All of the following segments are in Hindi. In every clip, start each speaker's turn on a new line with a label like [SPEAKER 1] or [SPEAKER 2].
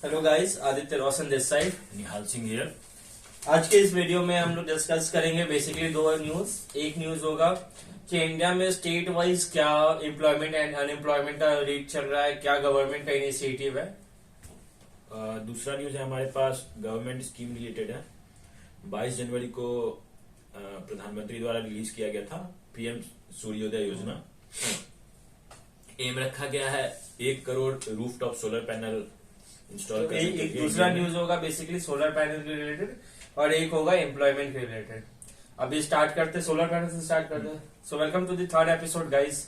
[SPEAKER 1] Hello guys, Aditya Roshan this side,
[SPEAKER 2] Nihal Singh here.
[SPEAKER 1] आज के इस वीडियो में हम लोग डिस्कस करेंगे बेसिकली दो न्यूज। एक न्यूज होगा कि इंडिया में स्टेट वाइज क्या एम्प्लॉयमेंट एंड अनएम्प्लॉयमेंट का रेट चल रहा है, क्या गवर्नमेंट का इनिशिएटिव है।
[SPEAKER 2] दूसरा न्यूज है हमारे पास, गवर्नमेंट स्कीम रिलेटेड है। 22 जनवरी को प्रधानमंत्री द्वारा रिलीज किया गया था पीएम सूर्योदय योजना। एम रखा गया है 1 crore rooftop solar panel install करने के
[SPEAKER 1] एक
[SPEAKER 2] लिए।
[SPEAKER 1] दूसरा न्यूज होगा बेसिकली सोलर पैनल के रिलेटेड और एक होगा एम्प्लॉयमेंट के रिलेटेड। अभी स्टार्ट करते सोलर पैनल से स्टार्ट करते हैं। So welcome to the third episode guys.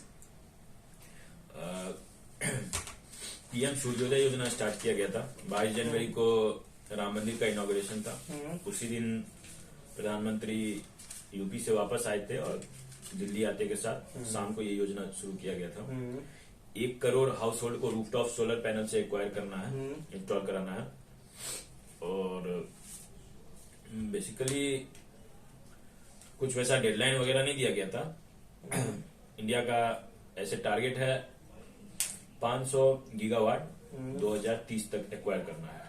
[SPEAKER 2] PM Suryodaya Yojana start किया गया था 22 जनवरी को। राम मंदिर का इनॉग्रेशन था। उसी दिन प्रधानमंत्री यूपी से वापस आए थे और दिल्ली आते के साथ शाम को ये योजना शुरू किया गया था। 1 करोड़ हाउस होल्ड को रूफटॉप सोलर पैनल से एक्वायर करना है, इंस्टॉल कराना है। और बेसिकली कुछ वैसा डेडलाइन वगैरह नहीं दिया गया था। इंडिया का ऐसे टारगेट है 500 गीगावाट 2030 तक एक्वायर करना है।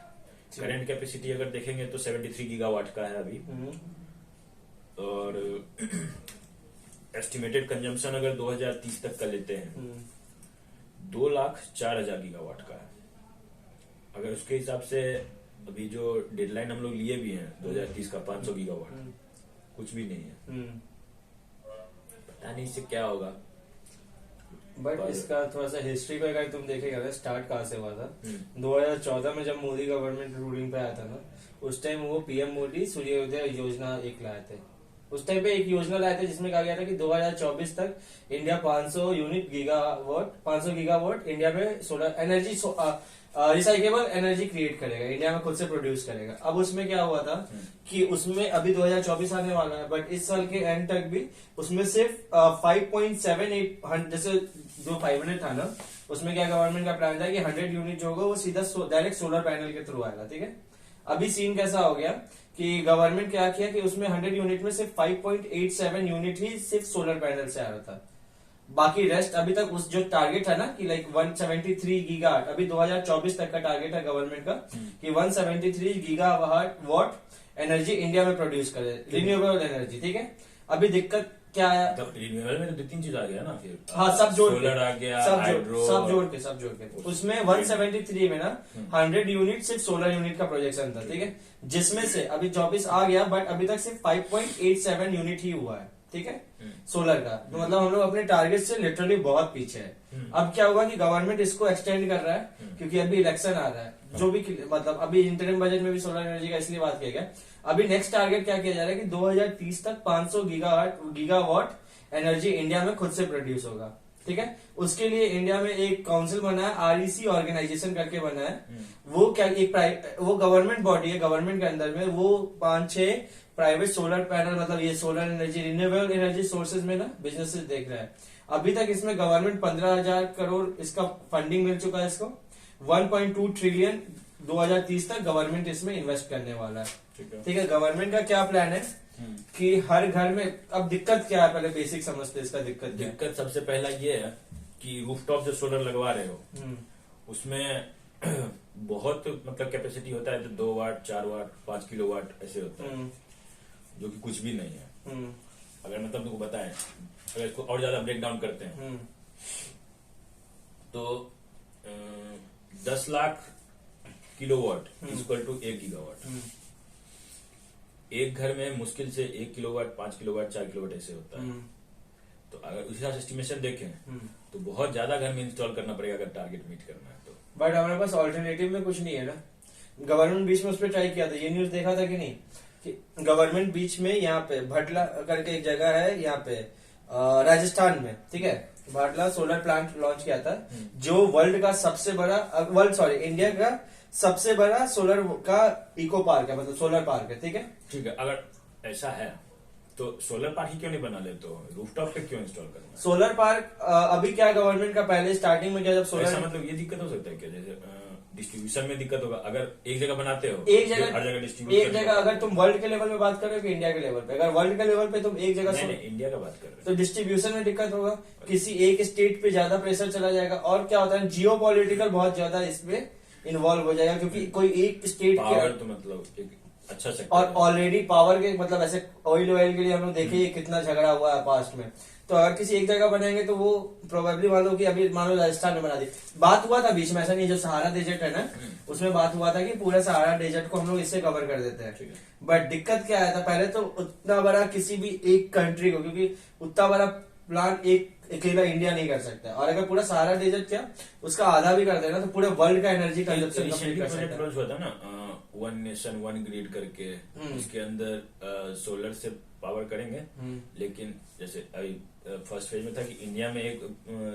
[SPEAKER 2] करंट कैपेसिटी अगर देखेंगे तो 73 गीगावाट का है अभी। और एस्टिमेटेड कंजम्पशन अगर 2030 तक का लेते हैं 2,04,000 गीगावाट का है। अगर उसके हिसाब से अभी जो डेडलाइन हम लोग लिए भी हैं 2030 का 500 गीगावाट, कुछ भी नहीं है। पता नहीं इससे क्या होगा।
[SPEAKER 1] बट इसका थोड़ा सा हिस्ट्री पे अगर तुम देखेगा स्टार्ट कहाँ से हुआ था। 2014 में जब मोदी गवर्नमेंट रूलिंग पे आया था ना, उस टाइम वो पीएम मोदी सूर्योदय योजना एक लाए थे। उस टाइम पे एक योजना लाए थे जिसमें कहा गया था कि 2024 तक इंडिया 500 गीगावाट इंडिया में solar energy recyclable energy create करेगा, इंडिया में खुद से प्रोड्यूस करेगा। अब उसमें क्या हुआ था कि उसमें अभी 2024 आने वाला है, बट इस साल के एंड तक भी उसमें सिर्फ 5.78 जैसे जो 500 था ना, उसमें क्या गवर्नमेंट का प्लान था कि 100 यूनिट जो होगा वो सीधा डायरेक्ट सोलर पैनल के थ्रू आएगा। ठीक है, अभी सीन कैसा हो गया कि गवर्नमेंट क्या किया कि उसमें 100 यूनिट में सिर्फ 5.87 यूनिट ही सिर्फ सोलर पैनल से आ रहा था। बाकी रेस्ट अभी तक उस जो टारगेट है ना कि लाइक 173 गीगा, अभी 2024 तक का टारगेट है गवर्नमेंट का कि 173 गीगा वाट एनर्जी इंडिया में प्रोड्यूस करे, रिन्यूएबल एनर्जी। ठीक है, अभी दिक्कत क्या है,
[SPEAKER 2] रिन्यूएबल में तो 2-3 चीज आ गया ना फिर।
[SPEAKER 1] हाँ, सब जोड़
[SPEAKER 2] सोलर आ गया,
[SPEAKER 1] सब जोड़ के उसमें 173 में ना 100 यूनिट सिर्फ सोलर यूनिट का प्रोजेक्शन था। ठीक है, जिसमें से अभी 24 आ गया, बट अभी तक सिर्फ 5.87 यूनिट ही हुआ है। ठीक है, सोलर का। तो मतलब हम लोग अपने टारगेट से लिटरली बहुत पीछे है। अब क्या होगा कि गवर्नमेंट इसको एक्सटेंड कर रहा है क्योंकि अभी इलेक्शन आ रहा है। जो भी मतलब अभी इंटरिम बजट में भी सोलर एनर्जी का इसलिए बात किया गया। अभी नेक्स्ट टारगेट क्या किया जा रहा है कि 2030 तक 500 गीगावाट एनर्जी इंडिया में खुद से प्रोड्यूस होगा। ठीक है, उसके लिए इंडिया में एक काउंसिल बना है, आरईसी ऑर्गेनाइजेशन करके बना है। वो क्या वो गवर्नमेंट बॉडी है, गवर्नमेंट के अंदर में वो 5-6 प्राइवेट सोलर पैनल मतलब ये solar energy renewable energy sources में ना बिजनेसेस देख रहा है। अभी तक इसमें गवर्नमेंट 15,000 करोड़ इसका फंडिंग मिल चुका है इसको। 1.2 ट्रिलियन 2030 तक गवर्नमेंट इसमें इन्वेस्ट करने वाला है। ठीक है, गवर्नमेंट का क्या प्लान है कि हर घर में, अब दिक्कत क्या है पहले बेसिक समझते इसका
[SPEAKER 2] दिक्कत सबसे पहला ये है कि रूफटॉप जो सोलर लगवा रहे हो उसमें बहुत मतलब कैपेसिटी होता है, तो 2 वाट 4 वाट 5 किलोवाट ऐसे होता है, जो कि कुछ भी नहीं है। अगर मतलब तुमको बताएं, अगर इसको और ज्यादा ब्रेक डाउन करते हैं तो 10 lakh kilowatt equal to 1 gigawatt. एक घर में मुश्किल से 1 किलोवाट 5 किलोवाट 4 किलोवाट ऐसे होता है। तो अगर उसी हिसाब से एस्टिमेशन देखें तो बहुत ज्यादा घर में इंस्टॉल करना पड़ेगा अगर टारगेट मीट करना है तो।
[SPEAKER 1] बट हमारे पास ऑल्टरनेटिव में कुछ नहीं है ना। गवर्नमेंट बीच में उस पर ट्राई किया था, ये न्यूज देखा था कि नहीं कि गवर्नमेंट बीच में यहाँ पे भटला करके एक जगह है यहाँ पे राजस्थान में। ठीक है, भाटला सोलर प्लांट लॉन्च किया था जो वर्ल्ड का सबसे बड़ा इंडिया का सबसे बड़ा सोलर का इको पार्क है, मतलब सोलर पार्क है। ठीक है,
[SPEAKER 2] अगर ऐसा है तो सोलर पार्क ही क्यों नहीं बना ले, तो रूफटॉप पे क्यों इंस्टॉल करना?
[SPEAKER 1] सोलर पार्क अभी क्या गवर्नमेंट का पहले स्टार्टिंग में क्या जब सोलर
[SPEAKER 2] मतलब ये दिक्कत हो सकता है क्या, जैसे डिस्ट्रीब्यूशन में दिक्कत होगा अगर एक जगह बनाते हो,
[SPEAKER 1] एक जगह
[SPEAKER 2] हर जगह डिस्ट्रीब्यूट,
[SPEAKER 1] एक जगह अगर तुम वर्ल्ड के लेवल पे बात कर रहे हो कि इंडिया के लेवल पे, अगर वर्ल्ड के लेवल पे तुम एक जगह
[SPEAKER 2] नहीं, इंडिया का बात कर रहे हो
[SPEAKER 1] तो डिस्ट्रीब्यूशन में दिक्कत होगा, किसी एक स्टेट पे ज्यादा प्रेशर चला जाएगा। और क्या होता है जियो पॉलिटिकल बहुत ज्यादा इसमें इन्वॉल्व हो जाएगा, क्योंकि कोई एक स्टेट
[SPEAKER 2] पावर
[SPEAKER 1] के
[SPEAKER 2] तो मतलब एक अच्छा
[SPEAKER 1] और
[SPEAKER 2] सेक्टर
[SPEAKER 1] ऑलरेडी पावर के मतलब ऐसे ऑयल के लिए हम लोग देखे कितना झगड़ा हुआ है पास्ट में। तो अगर किसी एक जगह बनाएंगे तो वो प्रोबेबली मान लो कि अभी मान लो राजस्थान में बना दी, बात हुआ था बीच में, ऐसा नहीं, जो सहारा डेजर्ट है ना उसमें बात हुआ था कि पूरा सहारा डेजर्ट को हम लोग इससे कवर कर देते हैं।
[SPEAKER 2] ठीक है।
[SPEAKER 1] बट दिक्कत क्या आया था, पहले तो उतना बड़ा किसी भी एक कंट्री को, क्योंकि उतना बड़ा प्लान एक अकेला इंडिया नहीं कर सकता है, और अगर पूरा सहारा डेजर्ट क्या उसका आधा भी कर देना तो पूरे वर्ल्ड का एनर्जी कंजप्शन कंप्लीट कर सकता है।
[SPEAKER 2] प्रोजेक्ट हुआ था ना वन नेशन वन ग्रिड करके, इसके अंदर सोलर से पावर करेंगे, लेकिन जैसे अभी फर्स्ट फेज में था कि इंडिया में एक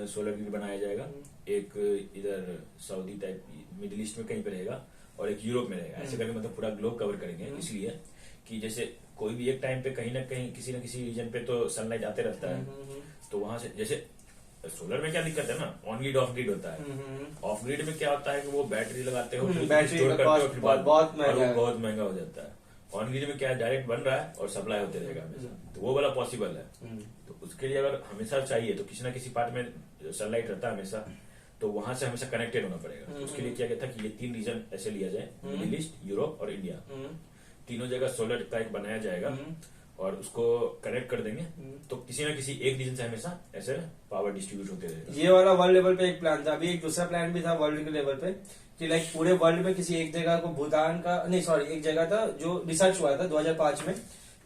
[SPEAKER 2] सोलर ग्रिड बनाया जाएगा, एक इधर सऊदी टाइप मिडिल ईस्ट में कहीं पे रहेगा और एक यूरोप में रहेगा, ऐसे करके मतलब पूरा ग्लोब कवर करेंगे। इसलिए कि जैसे कोई भी एक टाइम पे कहीं ना कहीं किसी न किसी रीजन पे तो सनलाइट आते रहता है, तो वहां से जैसे सोलर में क्या दिक्कत है ना, ऑन ग्रिड ऑफ ग्रिड होता है। ऑफ ग्रिड में क्या होता है कि वो बैटरी लगाते हो, फिर
[SPEAKER 1] बैटरी
[SPEAKER 2] स्टोर
[SPEAKER 1] का
[SPEAKER 2] करते हो,
[SPEAKER 1] cost
[SPEAKER 2] फिर
[SPEAKER 1] बहुत महंगा है।
[SPEAKER 2] बहुत महंगा हो जाता है। ऑन ग्रिड में क्या है, डायरेक्ट बन रहा है और सप्लाई होते रहेगा हमेशा, तो वो वाला पॉसिबल है। तो उसके लिए अगर हमेशा चाहिए तो किसी ना किसी पार्ट में सनलाइट रहता है हमेशा, तो वहां से हमेशा कनेक्टेड होना पड़ेगा। तो उसके लिए किया गया था कि ये 3 रीजन ऐसे लिया जाए, मिडिल ईस्ट, यूरोप और इंडिया, तीनों जगह सोलर का एक बनाया जाएगा और उसको कनेक्ट कर देंगे, तो किसी ना किसी एक रीजन से हमेशा ऐसे पावर डिस्ट्रीब्यूट होते रहेगा।
[SPEAKER 1] ये वाला वर्ल्ड लेवल पे एक प्लान था, अभी एक दूसरा प्लान भी था वर्ल्ड के लेवल पे कि लाइक पूरे वर्ल्ड में किसी एक जगह को, भूटान का नहीं सॉरी एक जगह था जो रिसर्च हुआ था 2005 में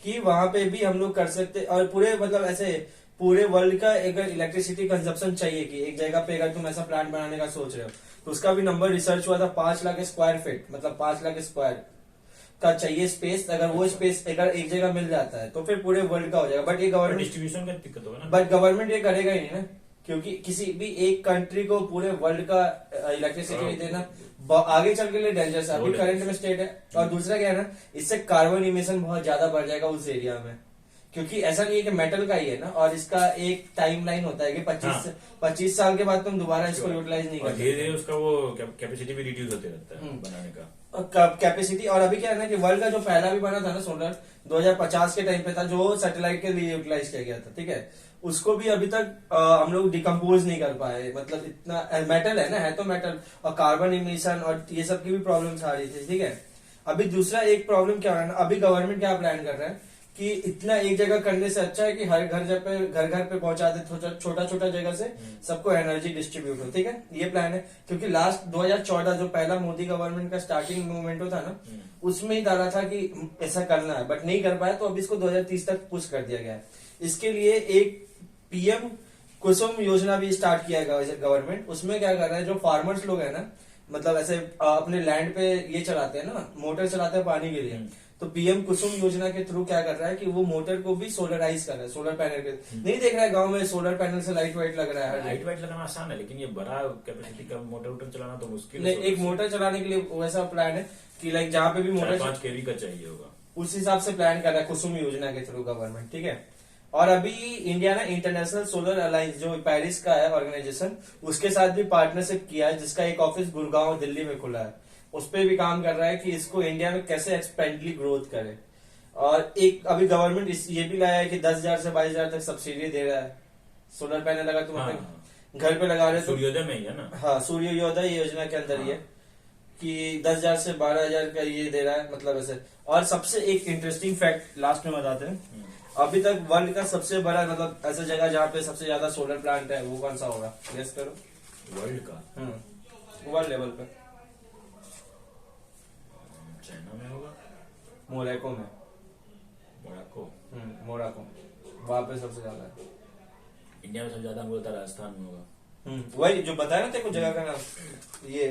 [SPEAKER 1] कि वहां पे भी हम लोग कर सकते, और पूरे मतलब ऐसे पूरे वर्ल्ड का अगर इलेक्ट्रिसिटी कंजप्शन चाहिए कि एक जगह पे अगर तुम ऐसा प्लांट बनाने का सोच रहे हो तो उसका भी नंबर रिसर्च हुआ था 5 लाख स्क्वायर फीट, मतलब 5 लाख स्क्वायर का चाहिए स्पेस। अगर वो स्पेस अगर एक जगह मिल जाता है तो फिर पूरे वर्ल्ड का हो जाएगा। बट ये गवर्नमेंट
[SPEAKER 2] डिस्ट्रीब्यूशन का दिक्कत होगा ना,
[SPEAKER 1] बट गवर्नमेंट ये करेगा ही नहीं ना, क्योंकि किसी भी एक कंट्री को पूरे वर्ल्ड का इलेक्ट्रिसिटी देना आगे चल के लिए डेंजरस है, अभी करंट में स्टेट है। और दूसरा क्या है ना, इससे कार्बन इमिशन बहुत ज्यादा बढ़ जाएगा उस एरिया में, क्योंकि ऐसा नहीं है कि मेटल का ही है ना, और इसका एक टाइम लाइन होता है कि 25 साल के बाद तुम दोबारा इसको यूटिलाइज नहीं कर सकते।
[SPEAKER 2] धीरे धीरे उसका वो कैपेसिटी भी रिड्यूस होते रहता है बनाने का
[SPEAKER 1] कैपेसिटी। और अभी क्या है ना कि वर्ल्ड का जो पहला भी बना था ना सोलर 2050 के टाइम पे था, जो सैटेलाइट के लिए यूटिलाइज किया गया था, ठीक है, उसको भी अभी तक हम लोग डिकम्पोज नहीं कर पाए, मतलब इतना मेटल है ना, है तो मेटल, और कार्बन इमिशन और ये सब की भी प्रॉब्लम्स आ रही थी, ठीक है। अभी दूसरा एक प्रॉब्लम क्या है ना, अभी गवर्नमेंट क्या प्लान कर रहा है कि इतना एक जगह करने से अच्छा है कि हर घर पे पहुंचा दे, छोटा छोटा जगह से सबको एनर्जी डिस्ट्रीब्यूट हो, ठीक है, ये प्लान है। क्योंकि लास्ट 2014 जो पहला मोदी गवर्नमेंट का स्टार्टिंग मूवमेंट होता ना, उसमें ही डाला था कि ऐसा करना है, बट नहीं कर पाया, तो अब इसको 2030 तक पुश कर दिया गया है। इसके लिए एक पीएम कुसुम योजना भी स्टार्ट किया है गवर्नमेंट। उसमें क्या कर रहा है, जो फार्मर्स लोग है ना, मतलब ऐसे अपने लैंड पे ये चलाते हैं ना, मोटर चलाते हैं पानी के लिए, तो पीएम कुसुम योजना के थ्रू क्या कर रहा है कि वो मोटर को भी सोलराइज कर रहा है, सोलर पैनल के नहीं देख रहा है गांव में सोलर पैनल से लाइट वाइट लग रहा है।
[SPEAKER 2] लाइट वाइट लगाना आसान है, लेकिन ये बड़ा कैपेसिटी का मोटर वोटर चलाना तो मुश्किल
[SPEAKER 1] है।
[SPEAKER 2] है।
[SPEAKER 1] एक मोटर चलाने के लिए वैसा प्लान है कि लाइक जहाँ पे भी मोटर
[SPEAKER 2] 5 केवी का चाहिए होगा,
[SPEAKER 1] उस हिसाब से प्लान कर रहा है कुसुम योजना के थ्रू गवर्नमेंट, ठीक है। और अभी इंडिया ने इंटरनेशनल सोलर अलायंस जो पेरिस का है ऑर्गेनाइजेशन, उसके साथ भी पार्टनरशिप किया है, जिसका एक ऑफिस गुड़गांव दिल्ली में खुला है। उस पर भी काम कर रहा है कि इसको इंडिया में कैसे एक्सपेंडली ग्रोथ करे। और एक अभी गवर्नमेंट ये भी लाया है कि 10,000 से 22,000 तक सब्सिडी दे रहा है सोलर पैनल अगर तुम अपने घर पे लगा रहे हो तो।
[SPEAKER 2] सूर्योदय में ही है ना,
[SPEAKER 1] हाँ, सूर्योदय योजना के अंदर ये कि 10,000 से 12,000 का ये दे रहा है, मतलब ऐसे। और सबसे एक इंटरेस्टिंग फैक्ट लास्ट में बताते हैं, अभी तक वर्ल्ड का सबसे बड़ा मतलब ऐसा जगह जहाँ पे सबसे ज्यादा सोलर प्लांट है वो कौन सा होगा, गेस करो।
[SPEAKER 2] वर्ल्ड का
[SPEAKER 1] वर्ल्ड लेवल पे
[SPEAKER 2] चाइना में होगा,
[SPEAKER 1] मोरक्को में, मोरक्को वहां पे सबसे ज्यादा है।
[SPEAKER 2] इंडिया में सबसे ज्यादा बोलता राजस्थान में होगा।
[SPEAKER 1] वही जो बताया ना तेरे को जगह का नाम, ये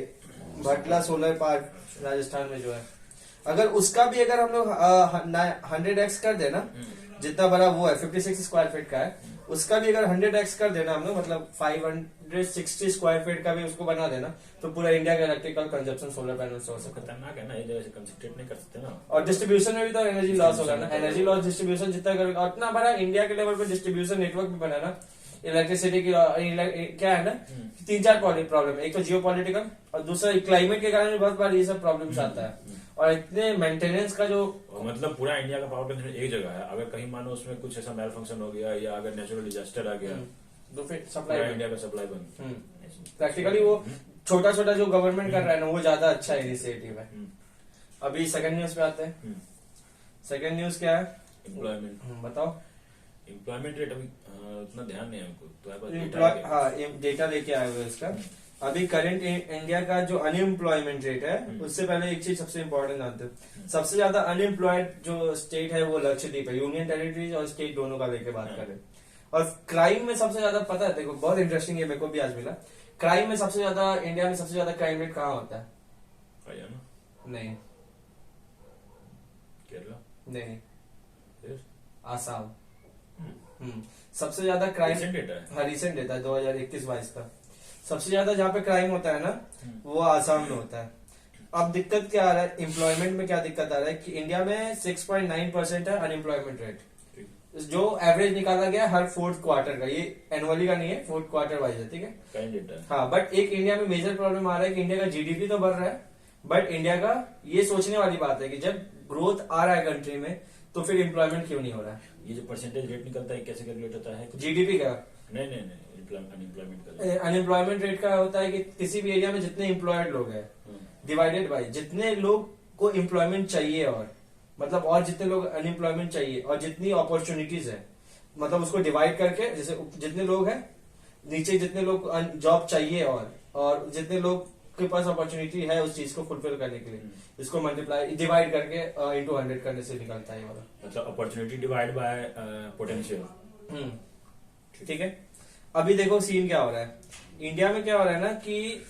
[SPEAKER 1] भटला सोलर पार्क राजस्थान में जो है। अगर उसका भी अगर हम लोग 100x कर देना, जितना बड़ा वो है 56 स्क्वायर फीट का है, उसका भी अगर 100x कर देना हम लोग, मतलब 560 स्क्वायर फीट का भी उसको बना देना, तो पूरा इंडिया का इलेक्ट्रिकल कंजप्शन सोलर पैनल से हो सकता है।
[SPEAKER 2] खतरनाक है ना, ये जगह से कंसंट्रेट नहीं कर सकते ना।
[SPEAKER 1] और डिस्ट्रीब्यूशन में भी तो एनर्जी लॉस होगा ना, एनर्जी लॉस डिस्ट्रीब्यूशन जितना करेगा उतना बड़ा इंडिया के लेवल पे डिस्ट्रीब्यूशन नेटवर्क भी बना ना इलेक्ट्रिसिटी की। क्या है ना, 3-4 प्रॉब्लम, एक तो जियो पॉलिटिकल और दूसरा क्लाइमेट के कारण भी बहुत बार ये सब प्रॉब्लम्स आता है। और इतने मेंटेनेंस का जो
[SPEAKER 2] मतलब पूरा इंडिया का पावर प्लांट एक जगह है, अगर कहीं मानो उसमें कुछ ऐसा मैल फंक्शन हो गया या अगर नेचुरल डिजास्टर आ गया
[SPEAKER 1] तो फिर सप्लाई
[SPEAKER 2] इंडिया का सप्लाई बंद।
[SPEAKER 1] प्रैक्टिकली वो छोटा छोटा जो गवर्नमेंट कर रहा है ना वो ज्यादा अच्छा इनिशिएटिव है। अभी सेकंड न्यूज पे आते हैं। सेकंड न्यूज क्या है?
[SPEAKER 2] एम्प्लॉयमेंट।
[SPEAKER 1] बताओ।
[SPEAKER 2] एम्प्लॉयमेंट रेट अभी उतना ध्यान नहीं है हमको, तो
[SPEAKER 1] हाँ डेटा लेके आए हुए इसका। अभी करंट इंडिया का जो अनएम्प्लॉयमेंट रेट है उससे पहले एक चीज सबसे इम्पोर्टेंट जानते हैं। सबसे ज्यादा अनएम्प्लॉयड जो स्टेट है वो लक्षद्वीप है। यूनियन टेरिटरीज और स्टेट दोनों का लेके बात करें। और क्राइम में सबसे ज्यादा पता है, देखो बहुत इंटरेस्टिंग है, मेरे को भी आज मिला। क्राइम में सबसे ज्यादा इंडिया में सबसे ज्यादा क्राइम रेट कहाँ होता है?
[SPEAKER 2] हरियाणा?
[SPEAKER 1] नहीं
[SPEAKER 2] केरला?
[SPEAKER 1] नहीं,
[SPEAKER 2] फिर
[SPEAKER 1] आसाम। सबसे ज्यादा क्राइम
[SPEAKER 2] रिसेंट डेटा है।
[SPEAKER 1] हाँ रिसेंट डेटा है 2021-22 का। सबसे ज्यादा जहाँ पे क्राइम होता है ना वो आसाम में होता है। अब दिक्कत क्या आ रहा है एम्प्लॉयमेंट में? क्या दिक्कत आ रहा है कि इंडिया में 6.9% है अनएम्प्लॉयमेंट रेट, जो एवरेज निकाला गया हर फोर्थ क्वार्टर का। ये एनुअली का नहीं है, फोर्थ क्वार्टर वाइज है, ठीक है।
[SPEAKER 2] करंट डेटा है।
[SPEAKER 1] हाँ बट एक इंडिया में मेजर प्रॉब्लम आ रहा है कि इंडिया का जीडीपी तो बढ़ रहा है, बट इंडिया का ये सोचने वाली बात है कि जब ग्रोथ आ रहा है कंट्री में तो फिर एम्प्लॉयमेंट क्यों नहीं हो रहा है?
[SPEAKER 2] ये जो परसेंटेज रेट निकलता है कैसे कैलकुलेट होता है?
[SPEAKER 1] जीडीपी का
[SPEAKER 2] नहीं अनएम्प्लॉयमेंट का।
[SPEAKER 1] अनएम्प्लॉयमेंट रेट का होता है कि किसी भी एरिया में जितने एम्प्लॉयड लोग हैं डिवाइडेड बाय जितने लोग को एम्प्लॉयमेंट चाहिए, और मतलब और जितने लोग अनएम्प्लॉयमेंट चाहिए और जितनी अपॉर्चुनिटीज है, मतलब उसको डिवाइड करके जैसे जितने लोग हैं नीचे जितने लोग जॉब चाहिए और जितने लोग के पास अपॉर्चुनिटी है उस चीज को फुलफिल करने के लिए, इसको मल्टीप्लाई डिवाइड करके इंटू 100 करने से निकलता है ये वाला।
[SPEAKER 2] मतलब अपॉर्चुनिटी डिवाइड बाय पोटेंशियल।
[SPEAKER 1] ठीक है। अभी देखो सीन क्या हो रहा है इंडिया में। क्या हो रहा है ना कि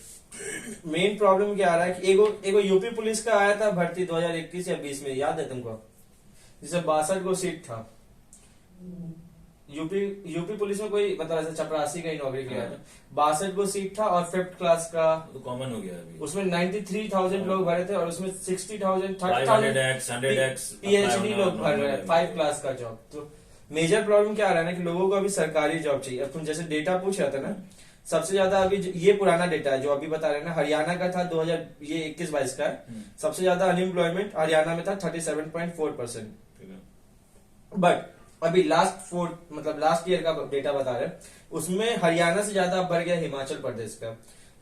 [SPEAKER 1] मेन प्रॉब्लम क्या आ रहा है कि एगो यूपी पुलिस का आया था भर्ती 2021 या 20 में, याद है तुमको? जिसे 62 को सीट था। यूपी पुलिस में कोई मतलब ऐसा चपरासी का ही नौकरी किया था। 62 को सीट था और 5th क्लास का
[SPEAKER 2] तो कॉमन हो गया अभी।
[SPEAKER 1] उसमें 93,000 लोग भरे थे और उसमें 60,000
[SPEAKER 2] 500x
[SPEAKER 1] पीएचडी लोग भर रहे हैं 5 क्लास का जॉब। तो मेजर प्रॉब्लम क्या आ रहा है ना कि लोगों को अभी सरकारी जॉब चाहिए। अब तुम जैसे डेटा पूछ रहा था ना, सबसे ज्यादा अभी ये पुराना डेटा है जो अभी बता रहे हैं ना, हरियाणा का था 2021-22 का है। सबसे ज्यादा अनएम्प्लॉयमेंट हरियाणा में था 37.4%। बट अभी लास्ट ईयर का डेटा बता रहे हैं, उसमें हरियाणा से ज्यादा बढ़ गया हिमाचल प्रदेश का।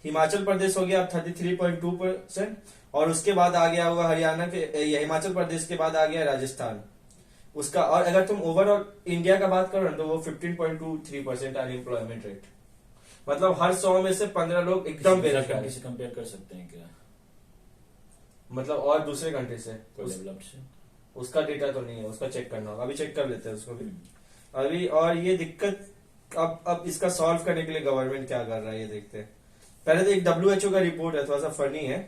[SPEAKER 1] हिमाचल प्रदेश हो गया अब 33.2% और उसके बाद आ गया हुआ हरियाणा के हिमाचल प्रदेश के बाद आ गया राजस्थान उसका। और अगर तुम ओवरऑल इंडिया का बात करो तो वो 15.23% अनएम्प्लॉयमेंट रेट। मतलब हर 100 में से 15 लोग एकदम बेरोजगार।
[SPEAKER 2] किसी कंपेयर कर सकते हैं क्या?
[SPEAKER 1] मतलब और दूसरे कंट्री से
[SPEAKER 2] डेवलप्ड से
[SPEAKER 1] उसका डेटा तो नहीं है, उसका चेक करना होगा, अभी चेक कर लेते हैं उसको भी अभी। और ये दिक्कत अब इसका सॉल्व करने के लिए गवर्नमेंट क्या कर रहा है ये देखते हैं। पहले तो एक WHO का रिपोर्ट है, थोड़ा सा फनी है,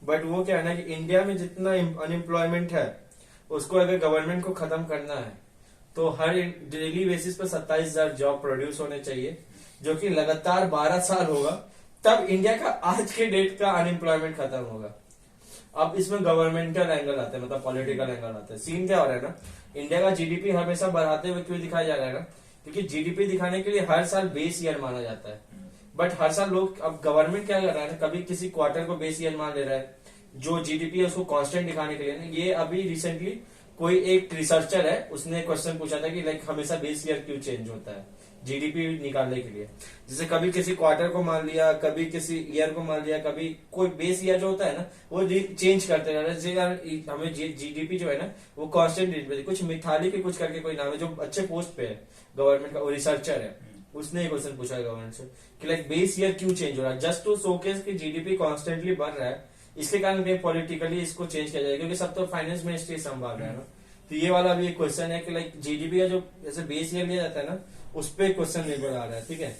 [SPEAKER 1] बट वो क्या है ना कि इंडिया में जितना अनएम्प्लॉयमेंट है उसको अगर गवर्नमेंट को खत्म करना है तो हर डेली बेसिस पर 27,000 जॉब प्रोड्यूस होने चाहिए, जो कि लगातार 12 साल होगा, तब इंडिया का आज के डेट का अनएम्प्लॉयमेंट खत्म होगा। अब इसमें गवर्नमेंटल एंगल आता है, मतलब पॉलिटिकल एंगल आता है। सीन क्या हो रहा है ना, इंडिया का जीडीपी हमेशा बढ़ाते हुए क्यों दिखाया जा रहा है ना, क्योंकि जीडीपी दिखाने के लिए हर साल बेस ईयर माना जाता है। बट हर साल लोग, अब गवर्नमेंट क्या कर रहा है, कभी किसी क्वार्टर को बेस ईयर मान ले रहा है, जो जीडीपी है उसको कांस्टेंट दिखाने के लिए। ये अभी रिसेंटली कोई एक रिसर्चर है, उसने क्वेश्चन पूछा था कि लाइक हमेशा बेस ईयर क्यों चेंज होता है जीडीपी निकालने के लिए। जैसे कभी किसी क्वार्टर को मान लिया, कभी किसी ईयर को मान लिया, कभी कोई बेस ईयर जो होता है ना वो चेंज करते रहते हैं। हमें जीडीपी जो है ना वो कांस्टेंट रेट पे, कुछ मिथाली के कुछ करके कोई नाम है जो अच्छे पोस्ट पे है गवर्नमेंट का, वो रिसर्चर है, उसने क्वेश्चन पूछा है गवर्नमेंट से कि लाइक बेस ईयर क्यों चेंज हो रहा है, जस्ट टू शोकेस कि जीडीपी कॉन्स्टेंटली बढ़ रहा है, इसके कारण पॉलिटिकली इसको चेंज किया जाएगा, क्योंकि सब तो फाइनेंस मिनिस्ट्री संभाल रहा है ना। तो ये वाला भी एक क्वेश्चन है कि लाइक जीडीपी का जो जैसे बेस ईयर लिया जाता है ना उस पर क्वेश्चन निर्भर आ रहा है। ठीक है,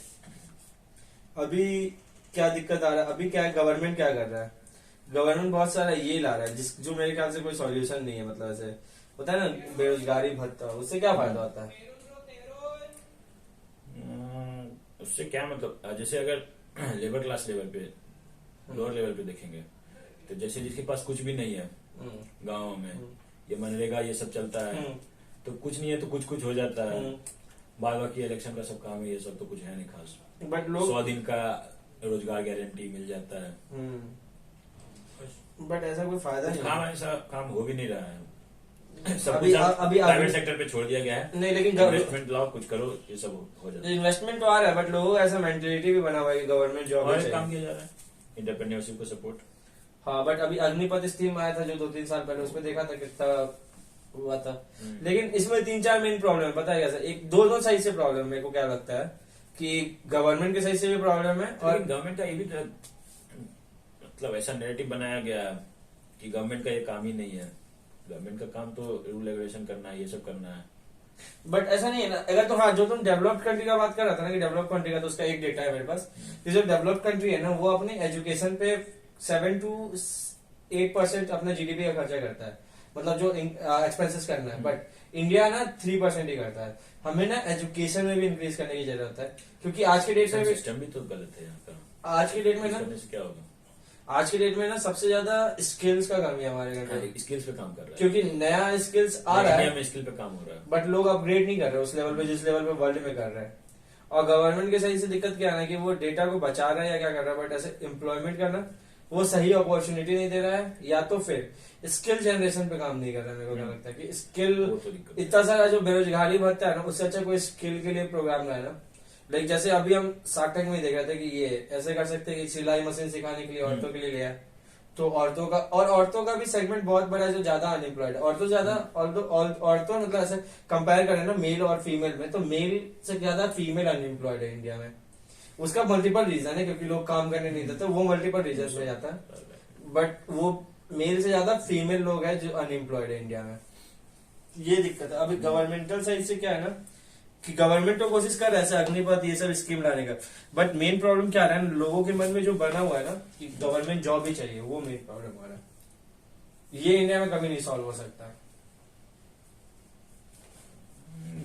[SPEAKER 1] अभी क्या दिक्कत आ रहा है, अभी क्या है, गवर्नमेंट क्या कर रहा है, गवर्नमेंट बहुत सारा ये ला रहा है जो मेरे ख्याल से कोई सॉल्यूशन नहीं है। मतलब ऐसे होता है ना बेरोजगारी भत्ता, उससे क्या फायदा होता है?
[SPEAKER 2] उससे क्या मतलब, जैसे अगर लेबर क्लास लेवल पे, लोअर लेवल पे देखेंगे तो जैसे जिसके पास कुछ भी नहीं है गाँव में, ये मनरेगा ये सब चलता है, तो कुछ नहीं है तो कुछ हो जाता है। बाद बाकी इलेक्शन का सब काम है, ये सब तो कुछ है नहीं खास।
[SPEAKER 1] बट लोग
[SPEAKER 2] 100 दिन का रोजगार गारंटी मिल जाता है,
[SPEAKER 1] बट ऐसा कोई फायदा नहीं,
[SPEAKER 2] काम ऐसा काम हो भी नहीं रहा है। सब
[SPEAKER 1] अभी
[SPEAKER 2] प्राइवेट सेक्टर पे छोड़ दिया गया है।
[SPEAKER 1] नहीं, लेकिन
[SPEAKER 2] इन्वेस्टमेंट लाओ, कुछ करो, ये सब हो जाता है।
[SPEAKER 1] इन्वेस्टमेंट तो आ रहा है, बट लोगों का ऐसा मेंटेलिटी भी बना हुआ है कि गवर्नमेंट जॉब
[SPEAKER 2] काम किया जा रहा है। इंटरप्रेन्योरशिप को सपोर्ट।
[SPEAKER 1] हाँ बट अभी अग्निपथ स्कीम आया था जो 2-3 साल पहले, उसमें देखा था कितना हुआ था। लेकिन इसमें 3-4 मेन प्रॉब्लम है, पता है कैसे, एक दोनों साइड से प्रॉब्लम मेरे को क्या लगता है कि गवर्नमेंट के साइड से भी प्रॉब्लम है और
[SPEAKER 2] गवर्नमेंट का ये भी मतलब ऐसा नैरेटिव बनाया गया कि गवर्नमेंट का ये काम ही नहीं है। गवर्नमेंट का काम तो रूल रेगुलेशन करना है, ये सब करना है।
[SPEAKER 1] बट ऐसा नहीं है ना। अगर तो हाँ, जो तुम डेवलप्ड कंट्री का बात कर रहा था ना कि डेवलप्ड कंट्री का, तो उसका एक डेटा है मेरे पास कि जो डेवलप्ड कंट्री है ना वो अपने एजुकेशन पे 7 to 8% अपना जीडीपी का खर्चा करता है, मतलब जो एक्सपेंसेस करना है। बट इंडिया ना 3% ही करता है। हमें ना एजुकेशन में भी इंक्रीज करने की जरूरत है, क्योंकि आज के डेट में
[SPEAKER 2] सिस्टम भी तो गलत है यहाँ का।
[SPEAKER 1] आज के डेट में ना
[SPEAKER 2] करने से क्या होगा?
[SPEAKER 1] आज के डेट में ना सबसे ज्यादा स्किल्स का कमी है हमारे घर में,
[SPEAKER 2] स्किल्स पे काम कर रहा है,
[SPEAKER 1] क्योंकि नया स्किल्स आ रहा है
[SPEAKER 2] इंडिया में स्किल पे काम हो रहा है,
[SPEAKER 1] बट लोग अपग्रेड नहीं कर रहे उस लेवल पे जिस लेवल पे वर्ल्ड में कर रहे हैं। और गवर्नमेंट के सही से दिक्कत क्या है ना कि वो डेटा को बचा रहा है या क्या कर रहा है, बट ऐसे एम्प्लॉयमेंट करना वो सही अपॉर्चुनिटी नहीं दे रहा है, या तो फिर स्किल जनरेशन पे काम नहीं कर रहा है। मेरे को क्या लगता है कि स्किल
[SPEAKER 2] वो तो दिक्कत है।
[SPEAKER 1] इतना सारा जो बेरोजगारी भत्ता है ना, उससे अच्छा कोई स्किल के लिए प्रोग्राम लाए ना। लाइक जैसे अभी हम शार्क टैंक में देख रहे थे कि ये ऐसे कर सकते हैं कि सिलाई मशीन सिखाने के लिए औरतों के लिए लिया है, तो औरतों का भी सेगमेंट बहुत बड़ा है जो ज्यादा अनएम्प्लॉयड है। औरतों मतलब ऐसे कंपेयर करें ना मेल और फीमेल में, तो मेल से ज्यादा फीमेल अनएम्प्लॉयड है इंडिया में। उसका मल्टीपल रीजन है, क्योंकि लोग काम करने नहीं देते, वो मल्टीपल रीजन में जाता है। बट वो मेल से ज्यादा फीमेल लोग हैं जो अनएम्प्लॉयड है इंडिया में। ये दिक्कत है। अभी गवर्नमेंटल साइड से क्या है ना कि गवर्नमेंट तो कोशिश कर रहा है ऐसे अग्निपथ ये सब स्कीम लाने का, बट मेन प्रॉब्लम क्या रहा है, लोगों के मन में जो बना हुआ है ना कि गवर्नमेंट जॉब ही चाहिए, वो मेन प्रॉब्लम हो रहा है। ये इंडिया में कभी नहीं सॉल्व हो सकता।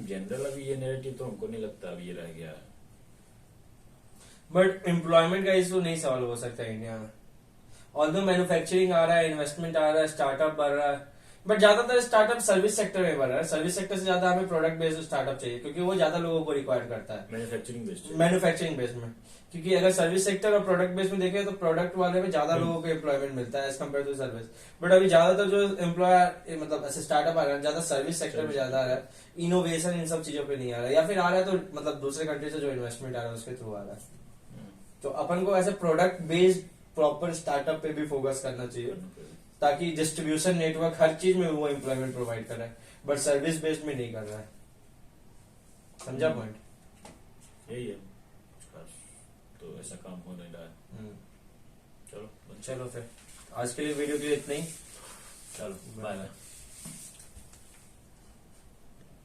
[SPEAKER 2] जनरल अभी ये नैरेटिव तो हमको नहीं लगता अभी ये रह गया है।
[SPEAKER 1] बट एम्प्लॉयमेंट का इशू नहीं सॉल्व हो सकता इंडिया में। ऑल्दो मैन्युफैक्चरिंग आ रहा है, इन्वेस्टमेंट आ रहा है, स्टार्टअप बढ़ रहा है, बट ज्यादातर स्टार्टअप सर्विस सेक्टर में बढ़ रहा है। सर्विस सेक्टर से ज्यादा हमें प्रोडक्ट बेस्ड स्टार्टअप चाहिए, क्योंकि वो ज्यादा लोगों को रिक्वायर करता है मैन्युफैक्चरिंग बेस्ड में। क्योंकि अगर सर्विस सेक्टर और प्रोडक्ट बेस्ड में देखें तो प्रोडक्ट वाले में ज्यादा लोगों को एम्प्लॉयमेंट मिलता है as compared to service. But अभी ज्यादातर जो एम्प्लॉयर मतलब ऐसे स्टार्टअप आ रहा है ज्यादा सर्विस सेक्टर में ज्यादा आ रहा है, इनोवेशन इन सब चीजों पे नहीं आ रहा है, या फिर आ रहा है तो मतलब दूसरे कंट्री से जो इन्वेस्टमेंट आ रहा है उसके थ्रू आ रहा है। तो अपन को ऐसे प्रोडक्ट बेस्ड प्रॉपर स्टार्टअप पे भी फोकस करना चाहिए, ताकि डिस्ट्रीब्यूशन नेटवर्क हर चीज में वो एम्प्लॉयमेंट प्रोवाइड कर रहा है, बट सर्विस बेस्ड में नहीं कर रहा है। समझा पॉइंट?
[SPEAKER 2] यही है तो ऐसा काम हो नहीं रहा है। चलो
[SPEAKER 1] फिर आज के लिए वीडियो के लिए इतना ही।
[SPEAKER 2] चलो बाय।